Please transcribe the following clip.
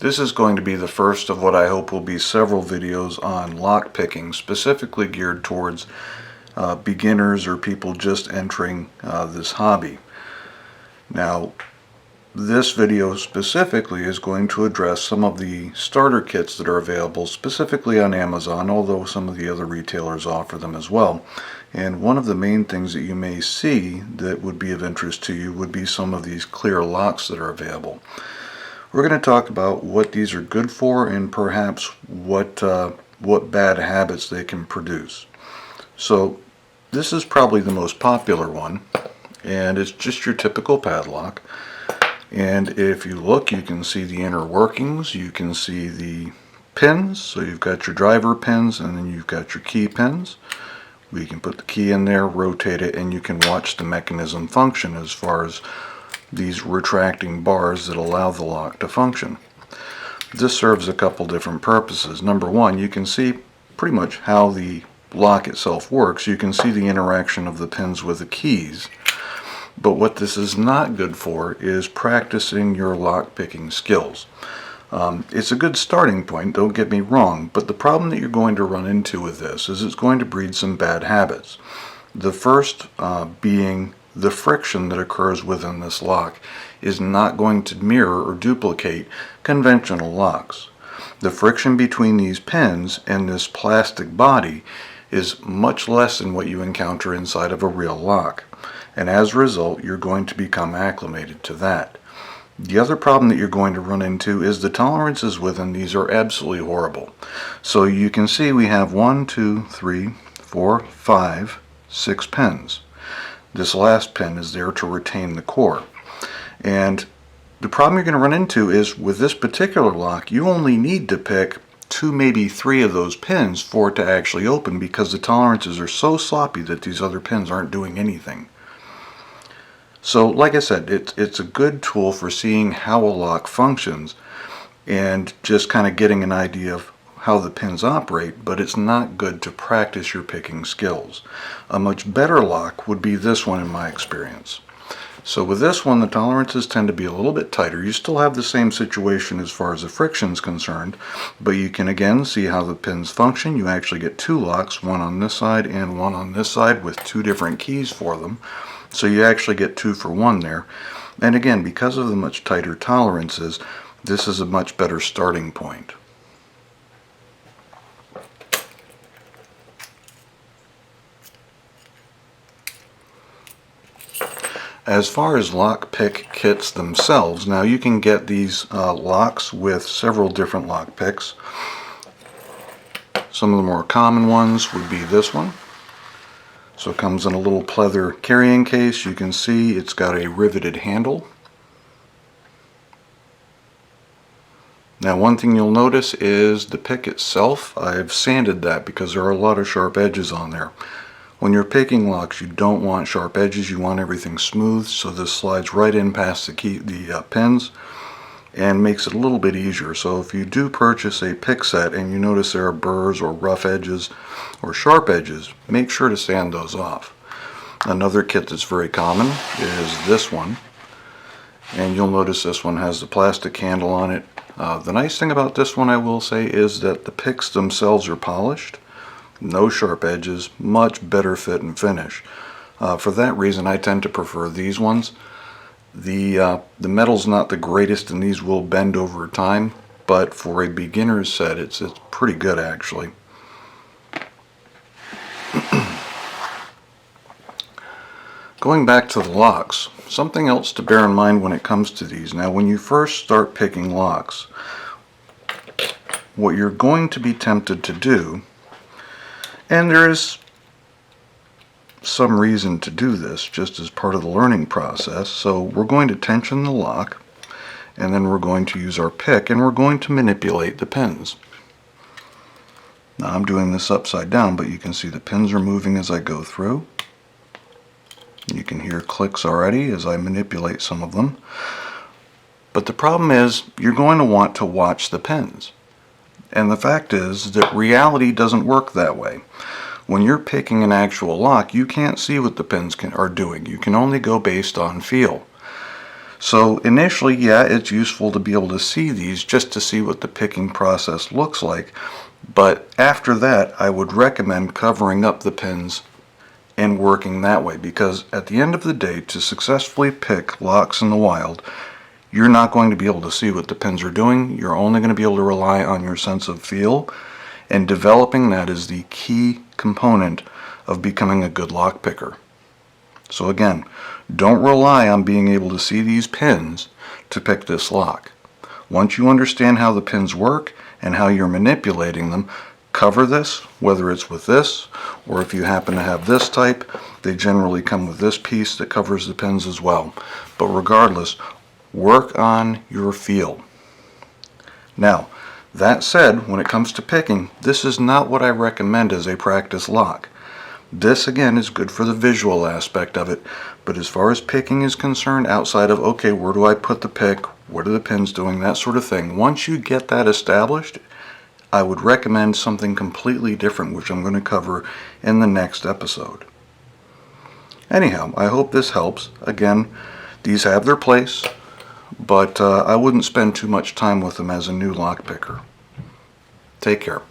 This is going to be the first of what I hope will be several videos on lock picking, specifically geared towards beginners or people just entering this hobby. Now, this video specifically is going to address some of the starter kits that are available specifically on Amazon, although some of the other retailers offer them as well. And one of the main things that you may see that would be of interest to you would be some of these clear locks that are available. We're going to talk about what these are good for and perhaps what bad habits they can produce. So this is probably the most popular one, and it's just your typical padlock. And if you look, you can see the inner workings, you can see the pins. So you've got your driver pins and then you've got your key pins. We can put the key in there, rotate it, and you can watch the mechanism function as far as these retracting bars that allow the lock to function. This serves a couple different purposes. Number one, you can see pretty much how the lock itself works. You can see the interaction of the pins with the keys. But what this is not good for is practicing your lock picking skills. It's a good starting point, don't get me wrong, but the problem that you're going to run into with this is it's going to breed some bad habits. The first being the friction that occurs within this lock is not going to mirror or duplicate conventional locks. The friction between these pins and this plastic body is much less than what you encounter inside of a real lock. And as a result, you're going to become acclimated to that. The other problem that you're going to run into is the tolerances within these are absolutely horrible. So you can see we have 1, 2, 3, 4, 5, 6 pins. This last pin is there to retain the core. And the problem you're going to run into is with this particular lock, you only need to pick 2, maybe 3 of those pins for it to actually open, because the tolerances are so sloppy that these other pins aren't doing anything. So like I said, it's a good tool for seeing how a lock functions and just kind of getting an idea of how the pins operate, but it's not good to practice your picking skills. A much better lock would be this one in my experience. So with this one, the tolerances tend to be a little bit tighter. You still have the same situation as far as the friction is concerned, but you can again see how the pins function. You actually get 2 locks, one on this side and one on this side with 2 different keys for them. So you actually get 2 for 1 there. And again, because of the much tighter tolerances, this is a much better starting point. As far as lock pick kits themselves, now you can get these locks with several different lock picks. Some of the more common ones would be this one. So it comes in a little pleather carrying case. You can see it's got a riveted handle. Now one thing you'll notice is the pick itself. I've sanded that because there are a lot of sharp edges on there. When you're picking locks, you don't want sharp edges. You want everything smooth, so this slides right in past the pins and makes it a little bit easier. So if you do purchase a pick set and you notice there are burrs or rough edges or sharp edges, make sure to sand those off. Another kit that's very common is this one, and you'll notice this one has the plastic handle on it. The nice thing about this one, I will say, is that the picks themselves are polished, no sharp edges, much better fit and finish. For that reason, I tend to prefer these ones. The metal's not the greatest and these will bend over time, but for a beginner's set it's pretty good actually. Going back to the locks, something else to bear in mind when it comes to these. Now when you first start picking locks, what you're going to be tempted to do, and there is some reason to do this just as part of the learning process. So we're going to tension the lock, and then we're going to use our pick and we're going to manipulate the pins. Now I'm doing this upside down, but you can see the pins are moving as I go through. You can hear clicks already as I manipulate some of them. But the problem is you're going to want to watch the pins. And the fact is that reality doesn't work that way. When you're picking an actual lock, you can't see what the pins are doing. You can only go based on feel. So initially, yeah, it's useful to be able to see these just to see what the picking process looks like. But after that, I would recommend covering up the pins and working that way, because at the end of the day, to successfully pick locks in the wild, you're not going to be able to see what the pins are doing. You're only going to be able to rely on your sense of feel, and developing that is the key component of becoming a good lock picker. So again, don't rely on being able to see these pins to pick this lock. Once you understand how the pins work and how you're manipulating them, cover this, whether it's with this, or if you happen to have this type, they generally come with this piece that covers the pins as well. But regardless, work on your feel. Now, that said, when it comes to picking, this is not what I recommend as a practice lock. This again is good for the visual aspect of it, but as far as picking is concerned, outside of, okay, where do I put the pick, what are the pins doing, that sort of thing, once you get that established, I would recommend something completely different, which I'm going to cover in the next episode. Anyhow, I hope this helps. Again, these have their place, but I wouldn't spend too much time with them as a new lock picker. Take care.